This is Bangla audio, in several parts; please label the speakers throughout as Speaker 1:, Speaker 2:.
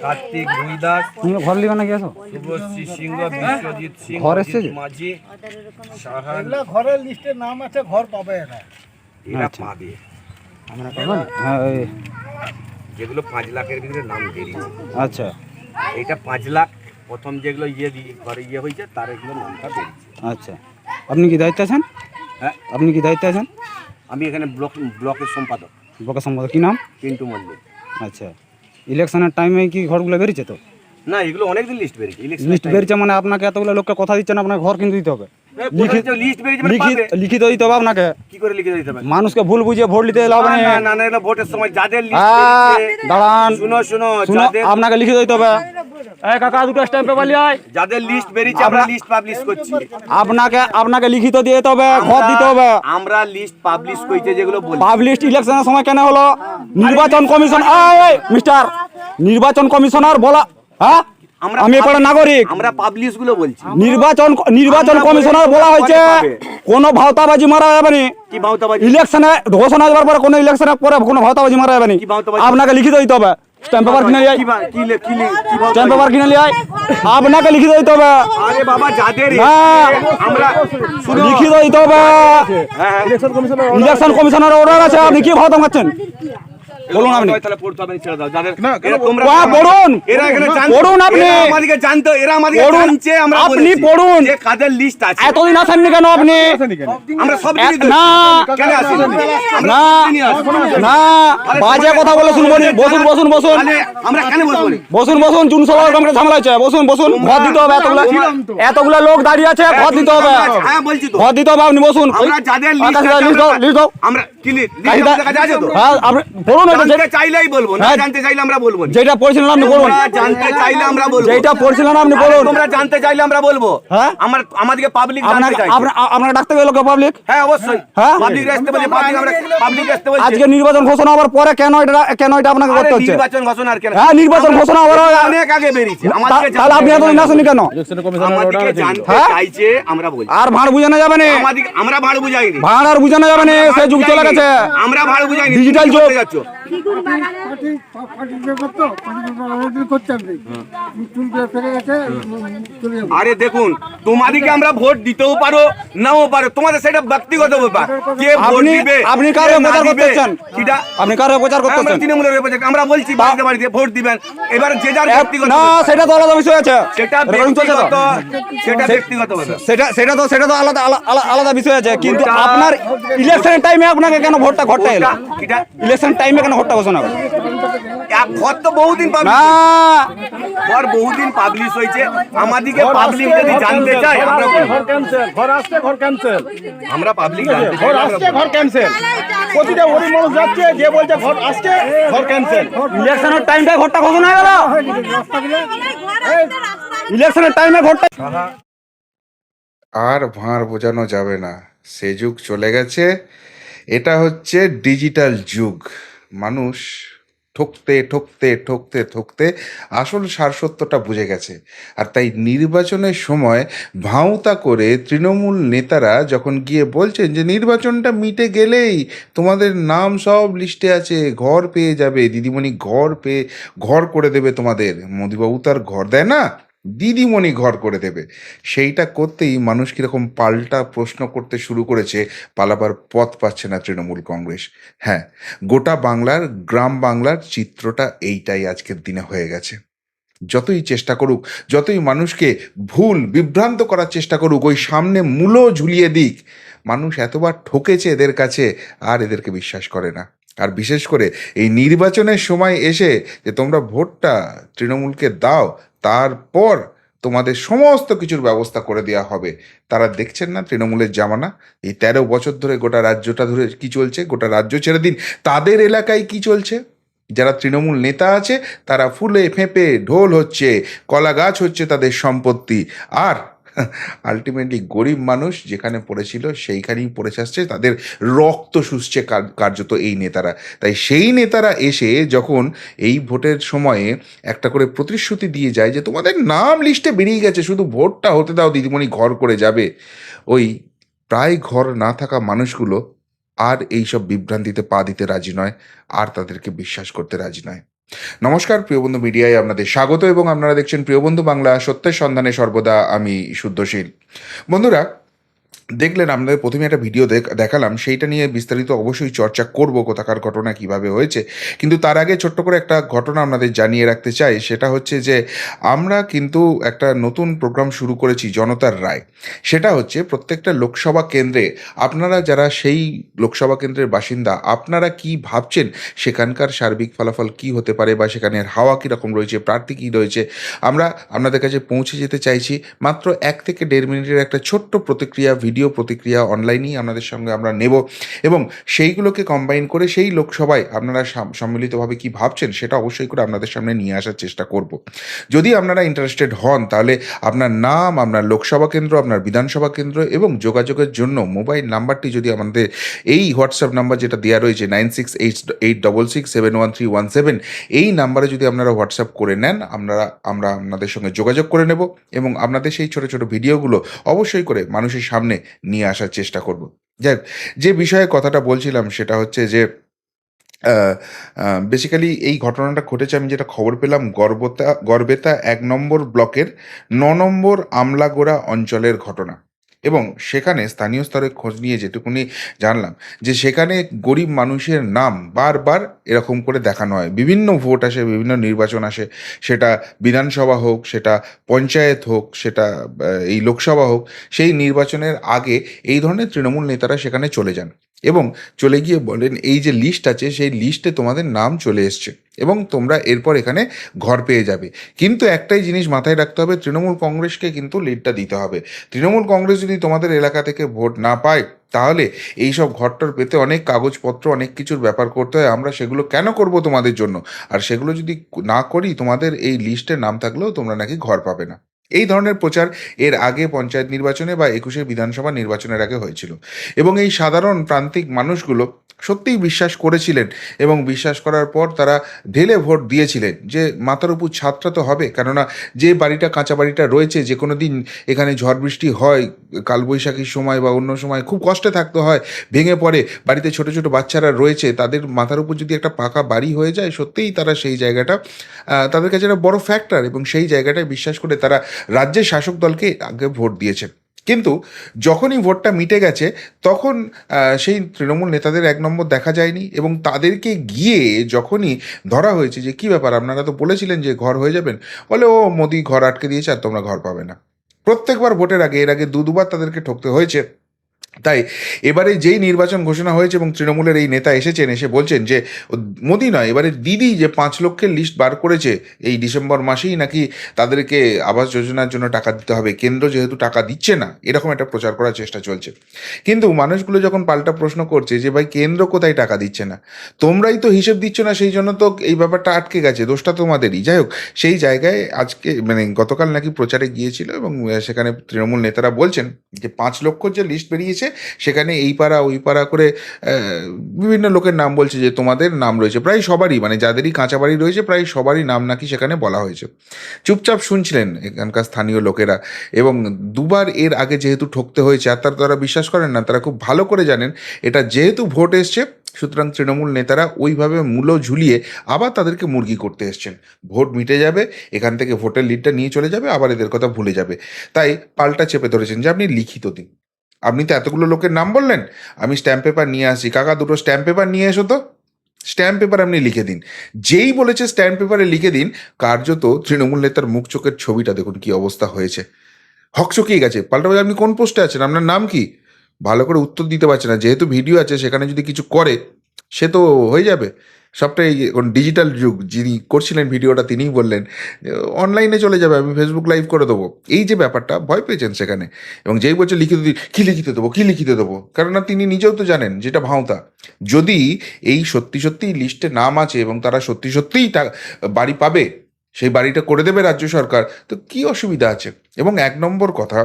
Speaker 1: কার্তিক ভুই দাস,
Speaker 2: ঘর লিবা নাকি আসো
Speaker 1: শুভশ্রী সিংহ, বিশ্বজিৎ সিংহ,
Speaker 2: ঘর এসেছে
Speaker 1: মাঝি, সাহান।
Speaker 3: ঘরের লিস্টে নাম আছে, ঘর পাবে এরা।
Speaker 1: এরা পাবে
Speaker 2: আমরা পাবেন। হ্যাঁ
Speaker 1: যেগুলো 5 লাখের ভিতরে নাম বেরিয়েছে।
Speaker 2: আচ্ছা
Speaker 1: এটা 5 লাখ প্রথম যেগুলো ঘরে হয়েছে তার এগুলো নামটা বেরিয়েছে।
Speaker 2: আচ্ছা, আপনি কি দায়িত্বে আছেন?
Speaker 1: হ্যাঁ,
Speaker 2: আপনি কি দায়িত্বে আছেন?
Speaker 1: আমি এখানে ব্লকের সম্পাদক।
Speaker 2: ব্লকের সম্পাদক কি নাম?
Speaker 1: পিন্টু মল্লিক।
Speaker 2: আচ্ছা, ইলেকশনের টাইমে কি ঘরগুলো বেরিয়েছে? তো
Speaker 1: না, এগুলো অনেকদিন লিস্ট বেরিয়েছে।
Speaker 2: লিস্ট বেরিয়েছে মানে আপনাকে এতগুলো লোককে কথা দিচ্ছেন, আপনার ঘর কিন্তু দিতে হবে।
Speaker 1: লিস্ট বেরিয়েছে,
Speaker 2: লিখিত দিতে হবে আপনাকে।
Speaker 1: কি করে লিখে দিতে হবে?
Speaker 2: মানুষকে ভুল বুঝিয়ে ভোট দিতে হবে না।
Speaker 1: না না, এটা ভোটের সময় যাদের লিস্ট বেরিয়েছে,
Speaker 2: দাঁড়ান,
Speaker 1: শুনো,
Speaker 2: আপনাকে লিখিত দিতে হবে। এই কাকা, দুটো স্ট্যাম্প পেপার নিয়ে আয়।
Speaker 1: যাদের লিস্ট বেরিয়েছে আমরা লিস্ট পাবলিশ করছি।
Speaker 2: আপনাকে লিখিত দিয়ে দিতে হবে, ঘর দিতে হবে।
Speaker 1: আমরা লিস্ট পাবলিশ কইছে যেগুলো বলি।
Speaker 2: পাবলিশ ইলেকশনের সময় কেন হলো? নির্বাচন কমিশন, মিস্টার নির্বাচন কমিশনার বলা, হ্যাঁ আমি এপাড়া নাগরিক,
Speaker 1: আমরা পাবলিশ গুলো বলছি।
Speaker 2: নির্বাচন কমিশনার বলা হয়েছে কোন ভাওতাবাজি মারা যাবে না।
Speaker 1: কি ভাওতাবাজি?
Speaker 2: ইলেকশনে ঘোষণা দেওয়ার পরে কোন ইলেকশনের পরে কোনো ভাওতাবাজি মারা যাবে না। আপনাকে লিখিত দিতে হবে। স্ট্যাম্প পেপার কিনে নিয়ে আয়। স্ট্যাম্প পেপার কিনে নিয়ে আয়, আপনাকে লিখিত দিতে হবে।
Speaker 1: আরে বাবা, যাদের আমরা
Speaker 2: লিখিত দিতে হবে। ইলেকশন কমিশনার অর্ডার আছে, আপনি কি ভাওতা মারছেন বলুন? আপনি
Speaker 1: তাহলে পড়তে হবে, ছেড়ে দাও। যাদের
Speaker 2: পড়ুন, পড়ুন, আপনি
Speaker 1: আমাদেরকে জানতো, এরা আমাদেরকে জানছে, আমরা
Speaker 2: আপনি পড়ুন।
Speaker 1: যে কাদের লিস্ট আছে।
Speaker 2: এতদিন আসেননি কেন আপনি?
Speaker 1: আমরা সব
Speaker 2: না
Speaker 1: কেন আসি
Speaker 2: না না, বাজে কথা বলে শুনবো। বসুন
Speaker 1: আমরা কেন
Speaker 2: বসুন জুন সভার আমাকে ঝামেলা হচ্ছে। বসুন, ঘর দিতে হবে। এতগুলা লোক দাঁড়িয়ে আছে, ঘর দিতে হবে।
Speaker 1: হ্যাঁ বলছি তো,
Speaker 2: ঘর দিতে হবে। আপনি বসুন।
Speaker 1: আমরা যাদের লিস্ট
Speaker 2: দাও।
Speaker 1: আমরা কি লিস্ট আছে তো?
Speaker 2: হ্যাঁ, আপনি পড়ুন।
Speaker 1: জানতে চাইলেই বলবো, না জানতে চাইলে আমরা বলবো না।
Speaker 2: যেটা পড়ছিলেন আপনি বলুন।
Speaker 1: জানতে চাইলে আমরা বলবো।
Speaker 2: যেটা পড়ছিলেন আপনি বলুন।
Speaker 1: তোমরা জানতে চাইলে আমরা বলবো।
Speaker 2: হ্যাঁ,
Speaker 1: আমাদেরকে পাবলিক জানতে চাই।
Speaker 2: আপনাকে ডাকতে গেল পাবলিক?
Speaker 1: হ্যাঁ অবশ্যই।
Speaker 2: হ্যাঁ,
Speaker 1: পাবলিক আসতে বলে, পাবলিক আসতে বলে।
Speaker 2: আজকে নির্বাচন ঘোষণা হওয়ার পরে কেন এটা আপনাকে করতে হচ্ছে?
Speaker 1: নির্বাচন ঘোষণা আর কেন?
Speaker 2: হ্যাঁ, নির্বাচন ঘোষণা হওয়ার
Speaker 1: অনেক আগে বেরিয়েছে।
Speaker 2: তাহলে আপনি এতদিন আসেননি কেন?
Speaker 1: আমাদেরকে জানতে চাইছে, আমরা বলছি।
Speaker 2: আর ভাড় বুঝানো যাবে না।
Speaker 1: আমরা ভাড় বুঝাইনি।
Speaker 2: ভাড় আর বুঝানো যাবে না, সে যুগ চলে গেছে।
Speaker 1: আমরা ভাড় বুঝাইনি,
Speaker 2: ডিজিটাল যুগ।
Speaker 1: আরে দেখুন, তোমাদেরকে আমরা ভোট দিতেও পারো, নাও পারো, তোমাদের সেটা ব্যক্তিগত ব্যাপার। কে ভোট দিবে,
Speaker 2: আপনি কার প্রচার করতেছেন? আপনি কার প্রচার করতেছেন?
Speaker 1: তৃণমূলের প্রচার। আমরা বলছি বাড়িতে বাড়িতে ভোট দিবেন। এবার যে যার ব্যক্তিগত,
Speaker 2: না সেটা তো আলাদা বিষয় আছে।
Speaker 1: সেটা ব্যক্তিগত, সেটা ব্যক্তিগত ব্যাপার।
Speaker 2: সেটা তো আলাদা বিষয় আছে। কিন্তু আপনার ইলেকশনের টাইমে আপনাকে কেন ঘরটা এলো? ইলেকশন টাইমে কেন ঘরটা ঘোষণা করে?
Speaker 1: ঘর তো বহুদিন বহুদিন পাবলিশ হয়েছে। আমাদেরকে পাবলিক যদি জানতে চায়, আমরা পাবলিক
Speaker 3: ঘর ক্যান্সেল। প্রতিটা গরিব মানুষ যাচ্ছে, যে বলছে ঘর আসছে, ঘর ক্যান্সেল।
Speaker 2: ইলেকশনের টাইমটা ঘরটা ঘোষণা হয়ে গেল। ইলেকশনের টাইমে ঘরটা
Speaker 4: আর ভাঁড় বোঝানো যাবে না, সে যুগ চলে গেছে। এটা হচ্ছে ডিজিটাল যুগ। মানুষ ঠকতে ঠকতে ঠকতে ঠকতে আসল সারসত্যটা বুঝে গেছে। আর তাই নির্বাচনের সময় ভাঁওতা করে তৃণমূল নেতারা যখন গিয়ে বলছেন যে নির্বাচনটা মিটে গেলেই তোমাদের নাম সব লিস্টে আছে, ঘর পেয়ে যাবে, দিদিমণি ঘর করে দেবে তোমাদের। মোদিবাবু তার ঘর দেয় না, দিদিমণি ঘর করে দেবে। সেইটা করতেই মানুষ কীরকম পাল্টা প্রশ্ন করতে শুরু করেছে, পালাবার পথ পাচ্ছে না তৃণমূল কংগ্রেস। হ্যাঁ, গোটা বাংলার, গ্রাম বাংলার চিত্রটা এইটাই আজকের দিনে হয়ে গেছে। যতই চেষ্টা করুক, যতই মানুষকে ভুল বিভ্রান্ত করার চেষ্টা করুক, ওই সামনে মূলো ঝুলিয়ে দিক, মানুষ এতবার ঠকেছে এদের কাছে, আর এদেরকে বিশ্বাস করে না। আর বিশেষ করে এই নির্বাচনের সময় এসে যে তোমরা ভোটটা তৃণমূলকে দাও, তারপর তোমাদের সমস্ত কিছুর ব্যবস্থা করে দেওয়া হবে। তারা দেখছেন না তৃণমূলের জামানা? এই 13 বছর ধরে গোটা রাজ্যটা ধরে কি চলছে? গোটা রাজ্য ছেড়ে দিন, তাদের এলাকায় কি চলছে? যারা তৃণমূল নেতা আছে তারা ফুলে ফেঁপে ঢোল হচ্ছে, কলা গাছ হচ্ছে তাদের সম্পত্তি। আর আলটিমেটলি গরিব মানুষ যেখানে পড়েছিল সেইখানেই পড়ে আসছে, তাদের রক্ত শুষছে কার্যত এই নেতারা। তাই সেই নেতারা এসে যখন এই ভোটের সময়ে একটা করে প্রতিশ্রুতি দিয়ে যায় যে তোমাদের নাম লিস্টে বেরিয়ে গেছে, শুধু ভোটটা হতে দাও, দিদিমণি ঘর করে যাবে, ওই প্রায় ঘর না থাকা মানুষগুলো আর এইসব বিভ্রান্তিতে পা দিতে রাজি নয়, আর তাদেরকে বিশ্বাস করতে রাজি নয়। নমস্কার, প্রিয়বন্ধু মিডিয়ায় আপনাদের স্বাগত এবং আপনারা দেখছেন প্রিয়বন্ধু বাংলা, সত্যের সন্ধানে সর্বদা আমি শুদ্ধশীল। বন্ধুরা, দেখলেন আপনাদের প্রথমে একটা ভিডিও দেখালাম, সেইটা নিয়ে বিস্তারিত অবশ্যই চর্চা করব, কোথাকার ঘটনা কিভাবে হয়েছে। কিন্তু তার আগে ছোট্ট করে একটা ঘটনা আপনাদের জানিয়ে রাখতে চাই। সেটা হচ্ছে যে আমরা কিন্তু একটা নতুন প্রোগ্রাম শুরু করেছি, জনতার রায়। সেটা হচ্ছে প্রত্যেকটা লোকসভা কেন্দ্রে আপনারা যারা সেই লোকসভা কেন্দ্রের বাসিন্দা, আপনারা কি ভাবছেন সেখানকার সার্বিক ফলাফল কি হতে পারে, বা সেখানের হাওয়া কীরকম রয়েছে, প্রার্থী কী রয়েছে, আমরা আপনাদের কাছে পৌঁছে যেতে চাইছি। মাত্র 1 থেকে 1.5 মিনিটের একটা ছোট্ট প্রতিক্রিয়া, ভিডিও প্রতিক্রিয়া অনলাইনেই আপনাদের সঙ্গে আমরা নেব এবং সেইগুলোকে কম্বাইন করে সেই লোকসভায় আপনারা সম্মিলিতভাবে কি ভাবছেন সেটা অবশ্যই করে আপনাদের সামনে নিয়ে আসার চেষ্টা করব। যদি আপনারা ইন্টারেস্টেড হন, তাহলে আপনার নাম, আপনার লোকসভা কেন্দ্র, আপনার বিধানসভা কেন্দ্র এবং যোগাযোগের জন্য মোবাইল নাম্বারটি যদি আমাদের এই হোয়াটসঅ্যাপ নাম্বার যেটা দেওয়া রয়েছে 9686671317, এই নাম্বারে যদি আপনারা হোয়াটসঅ্যাপ করে নেন, আমরা আপনাদের সঙ্গে যোগাযোগ করে নেব এবং আপনাদের সেই ছোট ছোট ভিডিওগুলো অবশ্যই করে মানুষের সামনে নিয়ে আসার চেষ্টা করব। যাক, যে বিষয়ে কথাটা বলছিলাম সেটা হচ্ছে যে বেসিক্যালি এই ঘটনাটা ঘটেছে, আমি যেটা খবর পেলাম, গড়বেতা 1 নম্বর ব্লকের 9 নম্বর আমলাগোড়া অঞ্চলের ঘটনা। এবং সেখানে স্থানীয় স্তরে খোঁজ নিয়ে যেটুকুনি জানলাম যে সেখানে গরিব মানুষের নাম বারবার এরকম করে দেখানো হয়। বিভিন্ন ভোট আসে, বিভিন্ন নির্বাচন আসে, সেটা বিধানসভা হোক, সেটা পঞ্চায়েত হোক, সেটা এই লোকসভা হোক, সেই নির্বাচনের আগে এই ধরনের তৃণমূল নেতারা সেখানে চলে যান এবং চলে গিয়ে বলেন এই যে লিস্ট আছে সেই লিস্টে তোমাদের নাম চলে এসছে এবং তোমরা এরপর এখানে ঘর পেয়ে যাবে। কিন্তু একটাই জিনিস মাথায় রাখতে হবে, তৃণমূল কংগ্রেসকে কিন্তু লিডটা দিতে হবে। তৃণমূল কংগ্রেস যদি তোমাদের এলাকা থেকে ভোট না পায়, তাহলে এইসব ঘরটর পেতে অনেক কাগজপত্র, অনেক কিছুর ব্যাপার করতে হয়। আমরা সেগুলো কেন করব তোমাদের জন্য? আর সেগুলো যদি না করি, তোমাদের এই লিস্টে নাম থাকলেও তোমরা নাকি ঘর পাবে না। এই ধরনের প্রচার এর আগে পঞ্চায়েত নির্বাচনে বা 21 বিধানসভা নির্বাচনের আগে হয়েছিল এবং এই সাধারণ প্রান্তিক মানুষগুলো সত্যিই বিশ্বাস করেছিলেন এবং বিশ্বাস করার পর তারা ঢেলে ভোট দিয়েছিলেন যে মাথার উপর ছাদটা তো হবে। কেননা যে বাড়িটা, কাঁচা বাড়িটা রয়েছে, যে কোনো দিন এখানে ঝড় বৃষ্টি হয়, কালবৈশাখীর সময় বা অন্য সময় খুব কষ্টে থাকতে হয়, ভেঙে পড়ে, বাড়িতে ছোট ছোট বাচ্চারা রয়েছে, তাদের মাথার উপর যদি একটা পাকা বাড়ি হয়ে যায়, সত্যিই তারা সেই জায়গাটা তাদের কাছে একটা বড় ফ্যাক্টর এবং সেই জায়গাটায় বিশ্বাস করে তারা রাজ্যের শাসক দলকে আগে ভোট দিয়েছে। কিন্তু যখনই ভোটটা মিটে গেছে, তখন সেই তৃণমূল নেতাদের 1 নম্বর দেখা যায়নি এবং তাদেরকে গিয়ে যখনই ধরা হয়েছে যে কী ব্যাপার, আপনারা তো বলেছিলেন যে ঘর হয়ে যাবেন, বলে ও মোদি ঘর আটকে দিয়েছে আর তোমরা ঘর পাবে না। প্রত্যেকবার ভোটের আগে, এর আগে দুবার তাদেরকে ঠকতে হয়েছে। তাই এবারে যেই নির্বাচন ঘোষণা হয়েছে এবং তৃণমূলের এই নেতা এসেছেন, এসে বলছেন যে মোদি নয়, এবারে দিদি যে 5 লক্ষের লিস্ট বার করেছে, এই ডিসেম্বর মাসেই নাকি তাদেরকে আবাস যোজনার জন্য টাকা দিতে হবে, কেন্দ্র যেহেতু টাকা দিচ্ছে না, এরকম একটা প্রচার করার চেষ্টা চলছে। কিন্তু মানুষগুলো যখন পাল্টা প্রশ্ন করছে যে ভাই কেন্দ্র কোথায় টাকা দিচ্ছে না, তোমরাই তো হিসেব দিচ্ছ না, সেই জন্য তো এই ব্যাপারটা আটকে গেছে, দোষটা তোমাদেরই। যাই হোক, সেই জায়গায় আজকে গতকাল নাকি প্রচারে গিয়েছিল এবং সেখানে তৃণমূল নেতারা বলছেন যে 5 লক্ষ যে লিস্ট বেরিয়েছে সেখানে এই পাড়া ওই পাড়া করে বিভিন্ন লোকের নাম বলছে যে তোমাদের নাম রয়েছে, প্রায় সবারই, যাদেরই কাঁচা বাড়ি রয়েছে প্রায় সবারই নাম নাকি সেখানে বলা হয়েছে। চুপচাপ শুনছিলেন এখানকার স্থানীয় লোকেরা এবং দুবার এর আগে যেহেতু ঠকতে হয়েছে আর তারা বিশ্বাস করেন না, তারা খুব ভালো করে জানেন এটা যেহেতু ভোট এসছে, সুতরাং তৃণমূল নেতারা ওইভাবে মূল্য ঝুলিয়ে আবার তাদেরকে মুরগি করতে এসছেন। ভোট মিটে যাবে, এখান থেকে ভোটের লিডটা নিয়ে চলে যাবে, আবার এদের কথা ভুলে যাবে। তাই পাল্টা চেপে ধরেছেন যে আপনি লিখিত দিন। আপনি তো এতগুলো লোকের নাম বললেন, আমি স্ট্যাম্প পেপার নিয়ে আসি, কাকা 2টো স্ট্যাম্প পেপার নিয়ে এসো তো। স্ট্যাম্প পেপার আপনি লিখে দিন। যেই বলেছে স্ট্যাম্প পেপারে লিখে দিন, কার্যত তৃণমূল নেতার মুখ চোখের ছবিটা দেখুন কি অবস্থা হয়েছে, হকচকিয়ে গেছে। পাল্টা বলে আপনি কোন পোস্টে আছেন, আপনার নাম কি, ভালো করে উত্তর দিতে পারছে না। যেহেতু ভিডিও আছে, সেখানে যদি কিছু করে সে তো হয়ে যাবে। সবটাই ডিজিটাল যুগ, যিনি করছিলেন ভিডিওটা তিনিই বললেন অনলাইনে চলে যাবে, আমি ফেসবুক লাইভ করে দেবো। এই যে ব্যাপারটা, ভয় পেয়েছেন সেখানে। এবং যেই বলছে লিখিত দিই, কী লিখিতে দেবো, কেননা তিনি নিজেও তো জানেন যেটা ভাঁওতা। যদি এই সত্যি সত্যিই লিস্টে নাম আছে এবং তারা সত্যি সত্যিই বাড়ি পাবে, সেই বাড়িটা করে দেবে রাজ্য সরকার, তো কি অসুবিধা আছে? এবং 1 নম্বর কথা,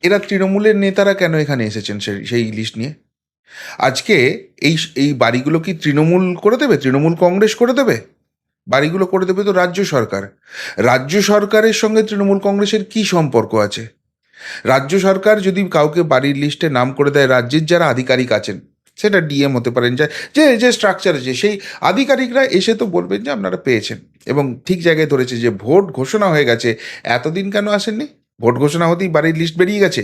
Speaker 4: এরা তৃণমূলের নেতারা কেন এখানে এসেছেন সেই লিস্ট নিয়ে? আজকে এই বাড়িগুলো কি তৃণমূল করে দেবে, তৃণমূল কংগ্রেস করে দেবে? বাড়িগুলো করে দেবে তো রাজ্য সরকার। রাজ্য সরকারের সঙ্গে তৃণমূল কংগ্রেসের কি সম্পর্ক আছে? রাজ্য সরকার যদি কাউকে বাড়ির লিস্টে নাম করে দেয়, রাজ্যের যারা আধিকারিক আছেন, সেটা ডিএম হতে পারেন, যে যে স্ট্রাকচার আছে, সেই আধিকারিকরা এসে তো বলবেন যে আপনারা পেয়েছেন এবং ঠিক জায়গায় ধরেছে যে ভোট ঘোষণা হয়ে গেছে, এতদিন কেন আসেননি? ভোট ঘোষণা হতেই বাড়ির লিস্ট বেরিয়ে গেছে,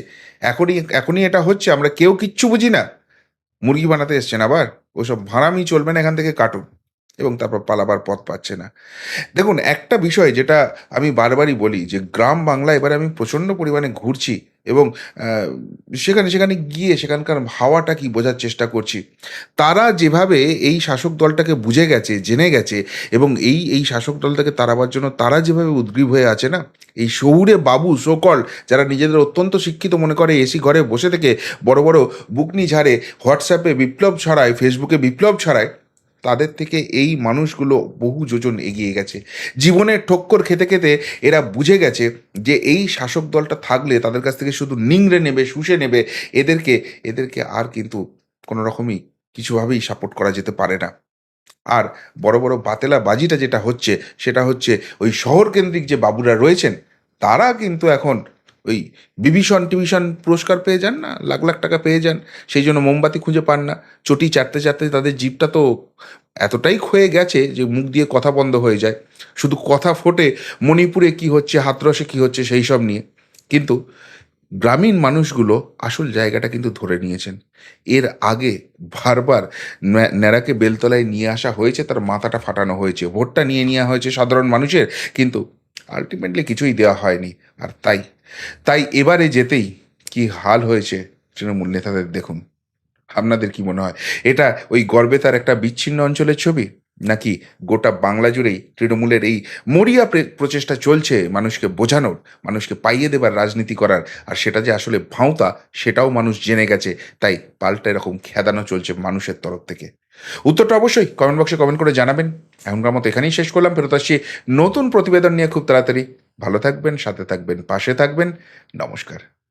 Speaker 4: এখনই এটা হচ্ছে, আমরা কেউ কিচ্ছু বুঝি না। মুরগি বানাতে এসছেন আবার, ওসব ভাড়ামি চলবে না, এখান থেকে কাটুন। এবং তারপর পালাবার পথ পাচ্ছে না। দেখুন, একটা বিষয় যেটা আমি বারবারই বলি যে গ্রাম বাংলা এবারে আমি প্রচণ্ড পরিমাণে ঘুরছি এবং সেখানে সেখানে গিয়ে সেখানকার হাওয়াটা কি বোঝার চেষ্টা করছি। তারা যেভাবে এই শাসক দলটাকে বুঝে গেছে, জেনে গেছে এবং এই শাসক দলটাকে তাড়াবার জন্য তারা যেভাবে উদ্গ্রীব হয়ে আছে না, এই শহুরে বাবু সকল যারা নিজেদের অত্যন্ত শিক্ষিত মনে করে, এসি ঘরে বসে থেকে বড় বড় বুকনি ঝাড়ে, হোয়াটসঅ্যাপে বিপ্লব ছড়ায়, ফেসবুকে বিপ্লব ছড়ায়, তাদের থেকে এই মানুষগুলো বহু যোজন এগিয়ে গেছে। জীবনের ঠক্কর খেতে খেতে এরা বুঝে গেছে যে এই শাসক দলটা থাকলে তাদের কাছ থেকে শুধু নিংড়ে নেবে, শুষে নেবে, এদেরকে আর কিন্তু কোনো রকমই কিছুভাবেই সাপোর্ট করা যেতে পারে না। আর বড় বড় বাতেলা বাজিটা যেটা হচ্ছে, সেটা হচ্ছে ওই শহরকেন্দ্রিক যে বাবুরা রয়েছেন, তারা কিন্তু এখন ওই বিভীষণ টিভিশন পুরস্কার পেয়ে যান না, লাখ লাখ টাকা পেয়ে যান, সেই জন্য মোমবাতি খুঁজে পান না। চটি চাটতে চাটতে তাদের জিভটা তো এতটাই ক্ষয়ে গেছে যে মুখ দিয়ে কথা বন্ধ হয়ে যায়, শুধু কথা ফোটে মণিপুরে কি হচ্ছে, হাতরসে কি হচ্ছে সেই সব নিয়ে। কিন্তু গ্রামীণ মানুষগুলো আসল জায়গাটা কিন্তু ধরে নিয়েছেন। এর আগে বারবার ন্যাড়াকে বেলতলায় নিয়ে আসা হয়েছে, তার মাথাটা ফাটানো হয়েছে, ভোটটা নিয়ে নেওয়া হয়েছে সাধারণ মানুষের, কিন্তু আলটিমেটলি কিছুই দেওয়া হয়নি। আর তাই এবারে যেতেই কি হাল হয়েছে তৃণমূল নেতাদের দেখুন। আপনাদের কি মনে হয়, এটা ওই গর্বেতার একটা বিচ্ছিন্ন অঞ্চলের ছবি, নাকি গোটা বাংলা জুড়েই তৃণমূলের এই মরিয়া প্রচেষ্টা চলছে মানুষকে বোঝানোর, মানুষকে পাইয়ে দেবার রাজনীতি করার, আর সেটা যে আসলে ভাঁওতা সেটাও মানুষ জেনে গেছে, তাই পাল্টা এরকম খেদানো চলছে মানুষের তরফ থেকে? উত্তরটা অবশ্যই কমেন্ট বক্সে কমেন্ট করে জানাবেন। এখনকার মতো এখানেই শেষ করলাম, ফেরত আসছি নতুন প্রতিবেদন নিয়ে খুব তাড়াতাড়ি। ভালো থাকবেন, সাথে থাকবেন, পাশে থাকবেন। নমস্কার।